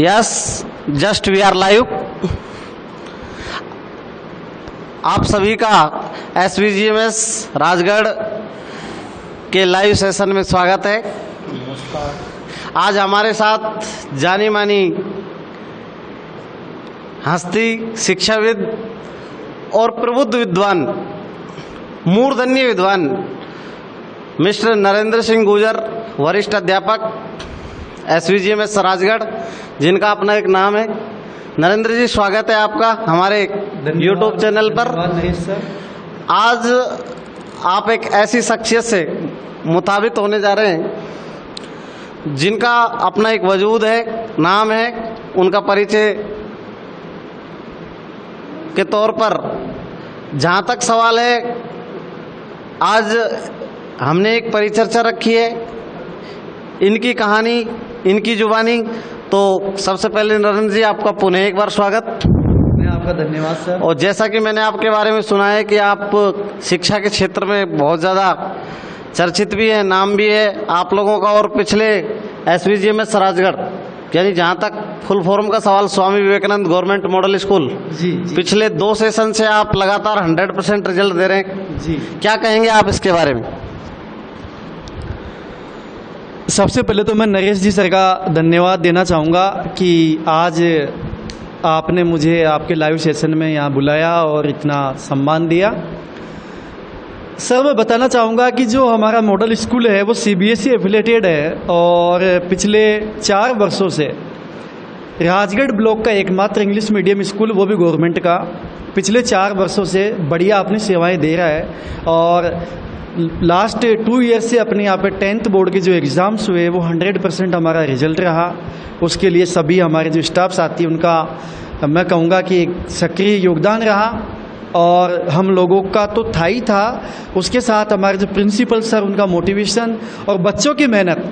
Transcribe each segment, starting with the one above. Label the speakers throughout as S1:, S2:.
S1: Yes, just we are live. आप सभी का SVGMS राजगढ़ के लाइव सेशन में स्वागत है। नमस्कार। आज हमारे साथ जानी मानी हस्ती, शिक्षाविद और प्रबुद्ध विद्वान, मूर्धन्य विद्वान मिस्टर नरेंद्र सिंह गुर्जर, वरिष्ठ अध्यापक SVGMS राजगढ़, जिनका अपना एक नाम है। नरेंद्र जी, स्वागत है आपका हमारे YouTube चैनल पर। आज आप एक ऐसी शख्सियत से मुताबित होने जा रहे हैं जिनका अपना एक वजूद है, नाम है। उनका परिचय के तौर पर जहाँ तक सवाल है, आज हमने एक परिचर्चा रखी है, इनकी कहानी, इनकी जुबानी। तो सबसे पहले नरेंद्र जी, आपका पुनः एक बार स्वागत।
S2: आपका धन्यवाद सर।
S1: और जैसा कि मैंने आपके बारे में सुना है कि आप शिक्षा के क्षेत्र में बहुत ज़्यादा चर्चित भी है, नाम भी है आप लोगों का। और पिछले SVGMS राजगढ़, यानी जहाँ तक फुल फॉर्म का सवाल, Swami Vivekananda government model school,
S2: जी,
S1: पिछले 2 सेशन से आप लगातार 100% रिजल्ट दे रहे हैं
S2: जी।
S1: क्या कहेंगे आप इसके बारे में?
S2: सबसे पहले तो मैं नरेश जी सर का धन्यवाद देना चाहूँगा कि आज आपने मुझे आपके लाइव सेशन में यहाँ बुलाया और इतना सम्मान दिया। सर, मैं बताना चाहूँगा कि जो हमारा मॉडल स्कूल है वो CBSE एफिलेटेड है और पिछले 4 वर्षों से राजगढ़ ब्लॉक का एकमात्र इंग्लिश मीडियम स्कूल, वो भी गवर्नमेंट का, पिछले 4 वर्षों से बढ़िया अपनी सेवाएं दे रहा है। और लास्ट 2 ईयर से अपने यहाँ पे 10th बोर्ड के जो एग्ज़ाम्स हुए वो 100% हमारा रिजल्ट रहा। उसके लिए सभी हमारे जो स्टाफ साथी, उनका मैं कहूँगा कि एक सक्रिय योगदान रहा। और हम लोगों का तो था ही था, उसके साथ हमारे जो प्रिंसिपल सर, उनका मोटिवेशन और बच्चों की मेहनत।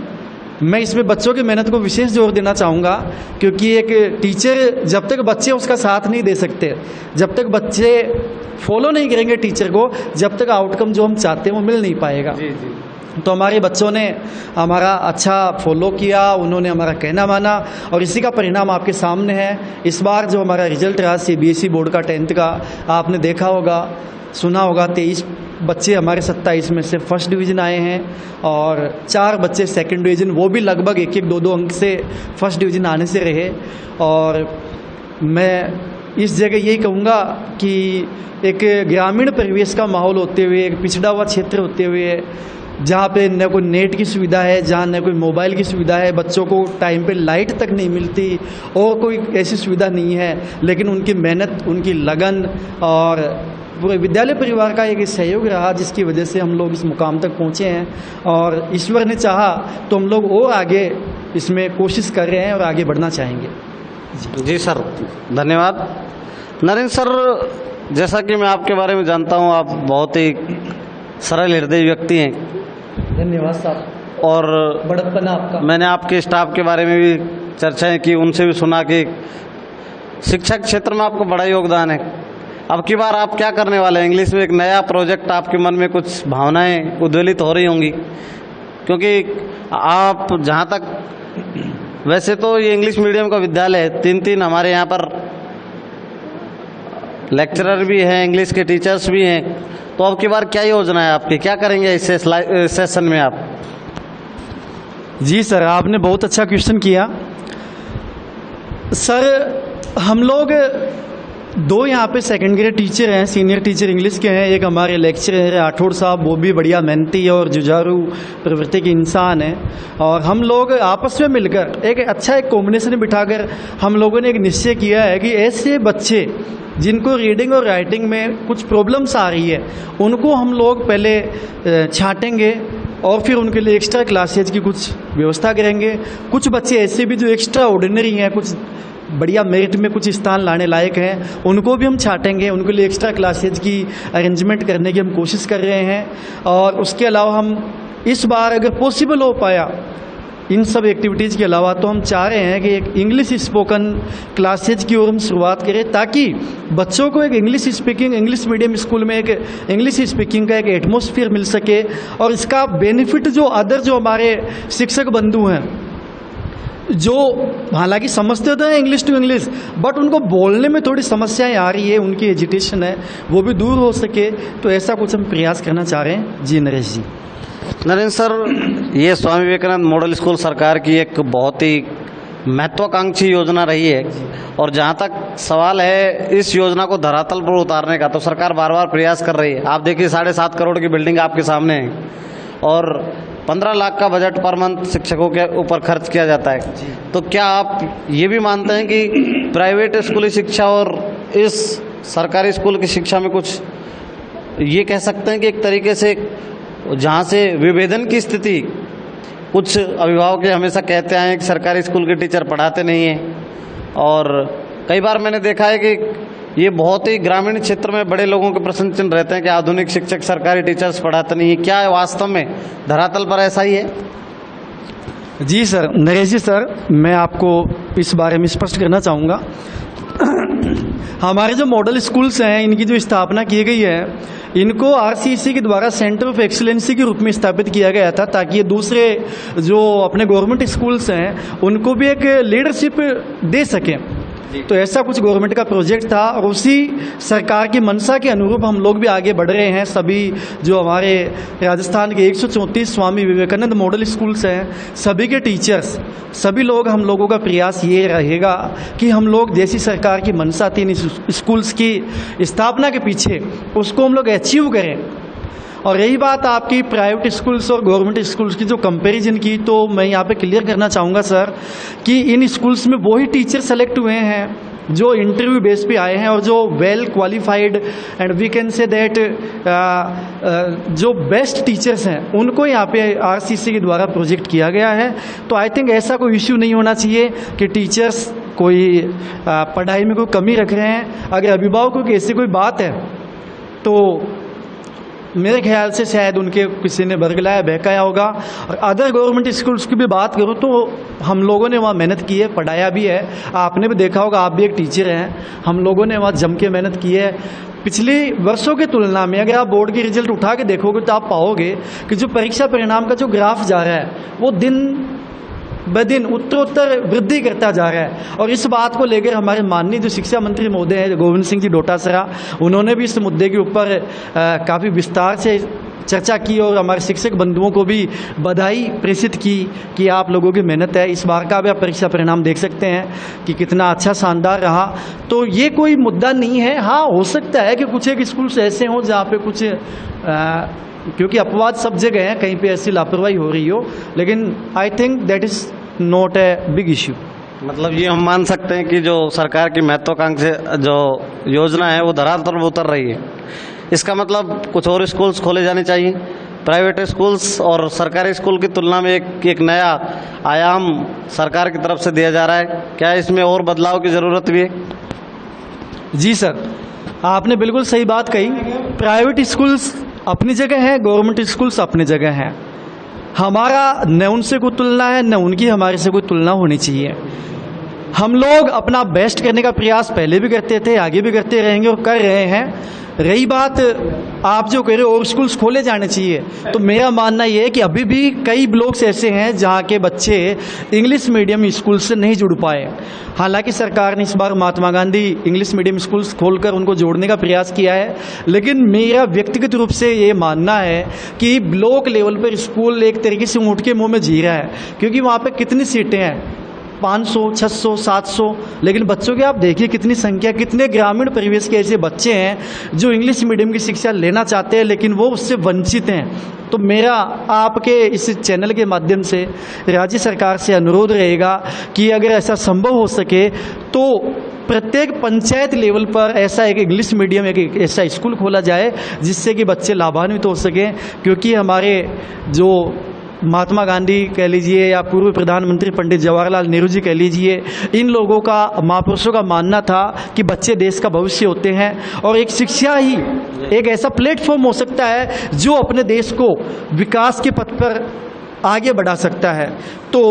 S2: मैं इसमें बच्चों की मेहनत को विशेष जोर देना चाहूँगा, क्योंकि एक टीचर जब तक बच्चे उसका साथ नहीं दे सकते, जब तक बच्चे फॉलो नहीं करेंगे टीचर को, जब तक आउटकम जो हम चाहते हैं वो मिल नहीं पाएगा।
S1: जी जी।
S2: तो हमारे बच्चों ने हमारा अच्छा फॉलो किया, उन्होंने हमारा कहना माना और इसी का परिणाम आपके सामने है। इस बार जो हमारा रिजल्ट रहा CBSE बोर्ड का 10th का, आपने देखा होगा, सुना होगा, 23 बच्चे हमारे 27 में से फर्स्ट डिवीज़न आए हैं और 4 बच्चे सेकंड डिवीज़न, वो भी लगभग 1-1, 2-2 अंक से फर्स्ट डिवीज़न आने से रहे। और मैं इस जगह यही कहूँगा कि एक ग्रामीण परिवेश का माहौल होते हुए, एक पिछड़ा हुआ क्षेत्र होते हुए, जहाँ पे न कोई नेट की सुविधा है, जहाँ न कोई मोबाइल की सुविधा है, बच्चों को टाइम पे लाइट तक नहीं मिलती और कोई ऐसी सुविधा नहीं है, लेकिन उनकी मेहनत, उनकी लगन और पूरे विद्यालय परिवार का एक सहयोग रहा, जिसकी वजह से हम लोग इस मुकाम तक पहुँचे हैं। और ईश्वर ने चाहा तो हम लोग और आगे इसमें कोशिश कर रहे हैं और आगे बढ़ना चाहेंगे।
S1: जी सर, धन्यवाद। नरेंद्र सर, जैसा कि मैं आपके बारे में जानता हूँ, आप बहुत ही सरल हृदय व्यक्ति हैं।
S2: धन्यवाद साहब।
S1: और
S2: बड़प्पन आपका।
S1: मैंने आपके स्टाफ के बारे में भी चर्चाएं की, उनसे भी सुना कि शिक्षा क्षेत्र में आपको बड़ा योगदान है। अब की बार आप क्या करने वाले हैं? इंग्लिश में एक नया प्रोजेक्ट, आपके मन में कुछ भावनाएं उद्वेलित हो रही होंगी, क्योंकि आप जहाँ तक, वैसे तो ये इंग्लिश मीडियम का विद्यालय है, 3 हमारे यहाँ पर लेक्चरर भी हैं, इंग्लिश के टीचर्स भी हैं। तो अब की बार क्या योजना है आपकी, क्या करेंगे इस सेशन में आप?
S2: जी सर, आपने बहुत अच्छा क्वेश्चन किया। सर, हम लोग 2 यहाँ पे सेकंड ग्रेड टीचर हैं, सीनियर टीचर इंग्लिश के हैं। एक हमारे लेक्चरर है राठौड़ साहब, वो भी बढ़िया मेहनती और जुझारू प्रवृत्ति के इंसान हैं। और हम लोग आपस में मिलकर एक अच्छा कॉम्बिनेशन बिठाकर हम लोगों ने एक निश्चय किया है कि ऐसे बच्चे जिनको रीडिंग और राइटिंग में कुछ प्रॉब्लम्स आ रही है, उनको हम लोग पहले छांटेंगे और फिर उनके लिए एक्स्ट्रा क्लासेज की कुछ व्यवस्था करेंगे। कुछ बच्चे ऐसे भी जो एक्स्ट्रा ऑर्डिनरी हैं, कुछ बढ़िया मेरिट में कुछ स्थान लाने लायक हैं, उनको भी हम छांटेंगे, उनके लिए एक्स्ट्रा क्लासेज की अरेंजमेंट करने की हम कोशिश कर रहे हैं। और उसके अलावा हम इस बार अगर पॉसिबल हो पाया इन सब एक्टिविटीज़ के अलावा, तो हम चाह रहे हैं कि एक इंग्लिश स्पोकन क्लासेज की ओर हम शुरुआत करें, ताकि बच्चों को एक इंग्लिश मीडियम स्कूल में एक इंग्लिश स्पीकिंग का एक एटमॉस्फेयर मिल सके। और इसका बेनिफिट जो अदर जो हमारे शिक्षक बंधु हैं जो हालांकि समझते तो हैं इंग्लिश टू इंग्लिश, बट उनको बोलने में थोड़ी समस्याएं आ रही है, उनकी एजिटेशन है वो भी दूर हो सके, तो ऐसा कुछ हम प्रयास करना चाह रहे हैं। जी नरेश जी।
S1: नरेंद्र सर, ये स्वामी विवेकानंद मॉडल स्कूल सरकार की एक बहुत ही महत्वाकांक्षी योजना रही है, और जहाँ तक सवाल है इस योजना को धरातल पर उतारने का, तो सरकार बार बार प्रयास कर रही है। आप देखिए 7.5 करोड़ की बिल्डिंग आपके सामने है, और 15 लाख का बजट पर मंथ शिक्षकों के ऊपर खर्च किया जाता है। तो क्या आप ये भी मानते हैं कि प्राइवेट स्कूली शिक्षा और इस सरकारी स्कूल की शिक्षा में कुछ ये कह सकते हैं कि एक तरीके से जहाँ से विभेदन की स्थिति, कुछ अभिभावक ये हमेशा कहते आए हैं कि सरकारी स्कूल के टीचर पढ़ाते नहीं हैं, और कई बार मैंने देखा है कि ये बहुत ही ग्रामीण क्षेत्र में बड़े लोगों के प्रश्न चिन्ह रहते हैं कि आधुनिक शिक्षक सरकारी टीचर्स पढ़ाते नहीं है। क्या वास्तव में धरातल पर ऐसा ही है?
S2: जी सर, नरेश जी सर, मैं आपको इस बारे में स्पष्ट करना चाहूँगा। हमारे जो मॉडल स्कूल्स हैं, इनकी जो स्थापना की गई है, इनको आरसीईसी के द्वारा सेंटर ऑफ एक्सीलेंसी के रूप में स्थापित किया गया था, ताकि ये दूसरे जो अपने गवर्नमेंट स्कूल्स हैं उनको भी एक लीडरशिप दे सकें। तो ऐसा कुछ गवर्नमेंट का प्रोजेक्ट था, और उसी सरकार की मंशा के अनुरूप हम लोग भी आगे बढ़ रहे हैं। सभी जो हमारे राजस्थान के 134 स्वामी विवेकानंद मॉडल स्कूल्स हैं, सभी के टीचर्स, सभी लोग, हम लोगों का प्रयास ये रहेगा कि हम लोग जैसी सरकार की मंशा थी इन स्कूल्स की स्थापना के पीछे, उसको हम लोग अचीव करें। और रही बात आपकी प्राइवेट स्कूल्स और गवर्नमेंट स्कूल्स की जो कंपैरिजन की, तो मैं यहाँ पे क्लियर करना चाहूँगा सर कि इन स्कूल्स में वही टीचर सेलेक्ट हुए हैं जो इंटरव्यू बेस पे आए हैं, और जो well qualified and we can say that जो बेस्ट टीचर्स हैं उनको यहाँ पे आरसीईसी के द्वारा प्रोजेक्ट किया गया है। तो आई थिंक ऐसा कोई इश्यू नहीं होना चाहिए कि टीचर्स कोई पढ़ाई में कोई कमी रख रहे हैं। अगर अभिभावकों की ऐसी कोई बात है तो मेरे ख्याल से शायद उनके किसी ने बरगलाया बहकाया होगा। और अदर गवर्नमेंट स्कूल्स की भी बात करूँ तो हम लोगों ने वहाँ मेहनत की है, पढ़ाया भी है। आपने भी देखा होगा, आप भी एक टीचर हैं, हम लोगों ने वहाँ जम के मेहनत की है। पिछले वर्षों की तुलना में अगर आप बोर्ड के रिजल्ट उठा के देखोगे तो आप पाओगे कि जो परीक्षा परिणाम का जो ग्राफ जा रहा है वो दिन ब दिन उत्तरोत्तर वृद्धि करता जा रहा है। और इस बात को लेकर हमारे माननीय जो शिक्षा मंत्री महोदय हैं गोविंद सिंह जी डोटासरा, उन्होंने भी इस मुद्दे के ऊपर काफ़ी विस्तार से चर्चा की, और हमारे शिक्षक बंधुओं को भी बधाई प्रेषित की कि आप लोगों की मेहनत है। इस बार का भी आप परीक्षा परिणाम देख सकते हैं कि कितना अच्छा शानदार रहा। तो ये कोई मुद्दा नहीं है। हाँ, हो सकता है कि कुछ एक स्कूल्स ऐसे हों जहाँ पे कुछ क्योंकि अपवाद सब जगह हैं, कहीं पे ऐसी लापरवाही हो रही हो, लेकिन I think that is not a big issue.
S1: मतलब ये हम मान सकते हैं कि जो सरकार की महत्वाकांक्षी जो योजना है वो धरातल पर उतर रही है। इसका मतलब कुछ और स्कूल्स खोले जाने चाहिए। प्राइवेट स्कूल्स और सरकारी स्कूल की तुलना में एक नया आयाम सरकार की तरफ से दिया जा रहा है। क्या इसमें और बदलाव की ज़रूरत भी है?
S2: जी सर, आपने बिल्कुल सही बात कही। प्राइवेट स्कूल्स अपनी जगह है, गवर्नमेंट स्कूल्स अपनी जगह हैं। हमारा न उनसे कोई तुलना है, न उनकी हमारे से कोई तुलना होनी चाहिए। हम लोग अपना बेस्ट करने का प्रयास पहले भी करते थे, आगे भी करते रहेंगे और कर रहे हैं। रही बात आप जो कह रहे हो और स्कूल्स खोले जाने चाहिए, तो मेरा मानना ये है कि अभी भी कई ब्लॉक्स ऐसे हैं जहाँ के बच्चे इंग्लिश मीडियम स्कूल से नहीं जुड़ पाए। हालांकि सरकार ने इस बार Mahatma Gandhi English medium schools खोलकर उनको जोड़ने का प्रयास किया है, लेकिन मेरा व्यक्तिगत रूप से ये मानना है कि ब्लॉक लेवल पर स्कूल एक तरीके से ऊँट के मुँह में जी रहा है, क्योंकि वहाँ पर कितनी सीटें हैं, 500, 600, 700, लेकिन बच्चों की आप देखिए कितनी संख्या, कितने ग्रामीण परिवेश के ऐसे बच्चे हैं जो इंग्लिश मीडियम की शिक्षा लेना चाहते हैं लेकिन वो उससे वंचित हैं। तो मेरा आपके इस चैनल के माध्यम से राज्य सरकार से अनुरोध रहेगा कि अगर ऐसा संभव हो सके तो प्रत्येक पंचायत लेवल पर ऐसा एक इंग्लिश मीडियम एक ऐसा स्कूल खोला जाए जिससे कि बच्चे लाभान्वित हो सकें। क्योंकि हमारे जो महात्मा गांधी कह लीजिए या पूर्व प्रधानमंत्री पंडित जवाहरलाल नेहरू जी कह लीजिए, इन लोगों का, महापुरुषों का मानना था कि बच्चे देश का भविष्य होते हैं और एक शिक्षा ही एक ऐसा प्लेटफॉर्म हो सकता है जो अपने देश को विकास के पथ पर आगे बढ़ा सकता है। तो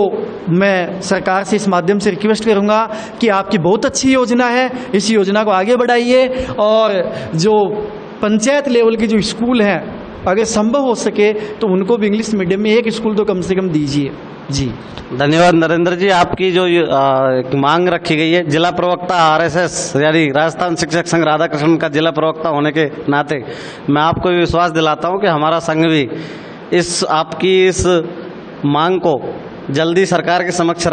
S2: मैं सरकार से इस माध्यम से रिक्वेस्ट करूंगा कि आपकी बहुत अच्छी योजना है, इस योजना को आगे बढ़ाइए और जो पंचायत लेवल के जो स्कूल हैं अगर संभव हो सके तो उनको भी इंग्लिश मीडियम में एक स्कूल तो कम से कम दीजिए। जी।
S1: धन्यवाद नरेंद्र जी। आपकी जो एक मांग रखी गई है, जिला प्रवक्ता आरएसएस यानी राजस्थान शिक्षक संघ राधाकृष्णन का जिला प्रवक्ता होने के नाते मैं आपको ये विश्वास दिलाता हूँ कि हमारा संघ भी आपकी इस मांग को जल्दी सरकार के समक्ष